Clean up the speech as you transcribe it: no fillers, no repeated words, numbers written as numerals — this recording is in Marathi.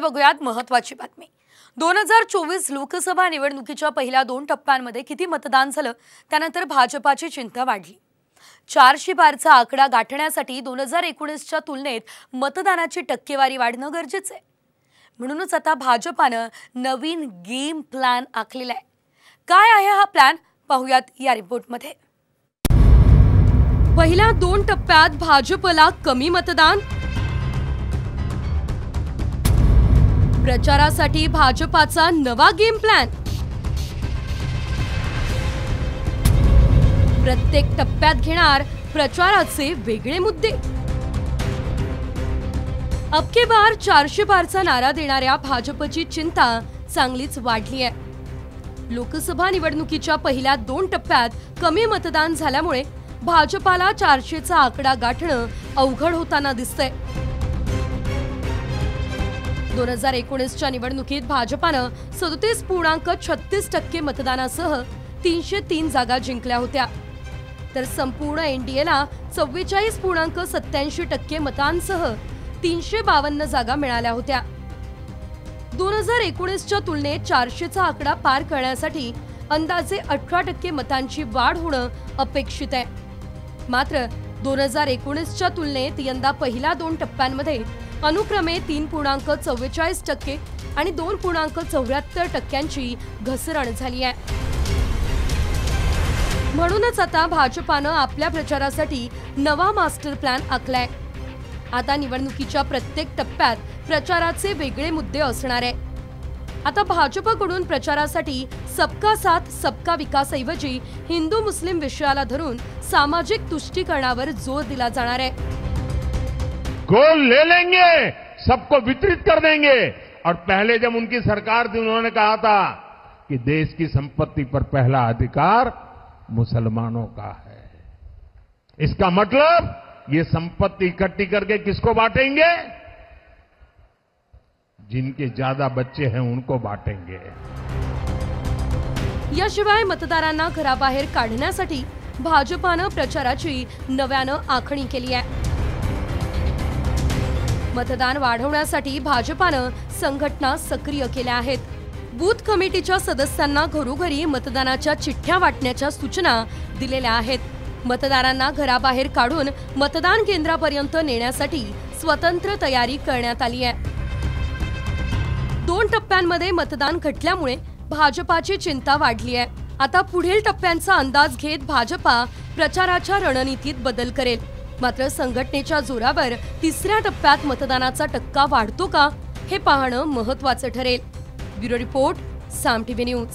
बघूयात महत्त्वाची बातमी। 2024 लोकसभा निवडणुकीच्या पहिल्या 2 टप्प्यांमध्ये किती मतदान झालं त्यानंतर भाजपाची चिंता वाढली। 400 पारचा आकडा गाठण्यासाठी 2019च्या तुलनेत मतदानाची टक्केवारी वाढणं गरजेचं आहे। म्हणूनच आता भाजपानं नवीन गेम प्लॅन आखलेला आहे। काय आहे हा प्लॅन पाहूयात या रिपोर्टमध्ये। पहिल्या 2 टप्प्यात भाजपला कमी मतदान, प्रचारासाठी भाजपाचा नवा गेम प्लॅन। प्रत्येक टप्प्यात घेणार प्रचाराचे वेगळे मुद्दे। अब की बार 400 पारचा नारा देणाऱ्या भाजपची चिंता चांगलीच वाढली आहे। लोकसभा निवडणुकीच्या पहिल्या 2 टप्प्यात कमी मतदान झाल्यामुळे भाजपाला 400चा आकडा गाठणं अवघड होताना दिसतंय। 2019च्या निवडणुकीत भाजपानं 37.36% मतदानासह 303 जागा जिंकल्या होत्या, तर संपूर्ण एनडीएला 44.87% मतांसह 352 जागा मिळाल्या होत्या। 2019च्या तुलनेत 400चा आकडा पार करण्यासाठी अंदाजे 18% मतांची वाढ होणं अपेक्षित आहे। मात्र 2019च्या तुलनेत यंदा पहिल्या 2 टप्प्यांमध्ये अनुक्रमे 3.44% आणि 2.74% घसरण झाली आहे। म्हणूनच आता भाजपानं आपल्या प्रचारासाठी नवा मास्टर प्लॅन आखलाय। आता निवडणुकीच्या प्रत्येक टप्प्यात प्रचाराचे वेगळे मुद्दे असणार आहे। आता भाजपकडून प्रचारासाठी सबका साथ सबका विकास ऐवजी हिंदू मुस्लिम विषयाला धरून सामाजिक तुष्टीकरणावर जोर दिला जाणार आहे। गोल ले लेंगे, सबको वितरित कर देंगे। और पहले जब उनकी सरकार थी उन्होंने कहा था कि देश की संपत्ति पर पहला अधिकार मुसलमानों का है। इसका मतलब ये संपत्ति इकट्ठी करके किसको बांटेंगे? जिनके ज्यादा बच्चे हैं उनको बांटेंगे। याशिवाय मतदारांना घराबाहेर काढण्यासाठी भाजपानं प्रचाराची नव्यानं आखणी केली आहे। मतदान वाढवण्यासाठी भाजपानं संघटना सक्रिय केल्या आहेत। बूथ कमिटीच्या सदस्यांना घरोघरी मतदानाच्या चिठ्ठ्या वाटण्याच्या सूचना दिलेल्या आहेत। मतदारांना घराबाहेर काढून मतदान केंद्रापर्यंत नेण्यासाठी स्वतंत्र तयारी करण्यात आली आहे। 2 टप्प्यांमध्ये मतदान घटल्यामुळे भाजपाची चिंता वाढली आहे। आता पुढील टप्प्यांचा अंदाज घेत भाजपा प्रचाराच्या रणनीतीत बदल करेल। मात्र संघटनेच्या जोरावर 3ऱ्या टप्प्यात मतदानाचा टक्का वाढतो का हे पाहणं महत्त्वाचं ठरेल। ब्युरो रिपोर्ट, साम टीव्ही न्यूज।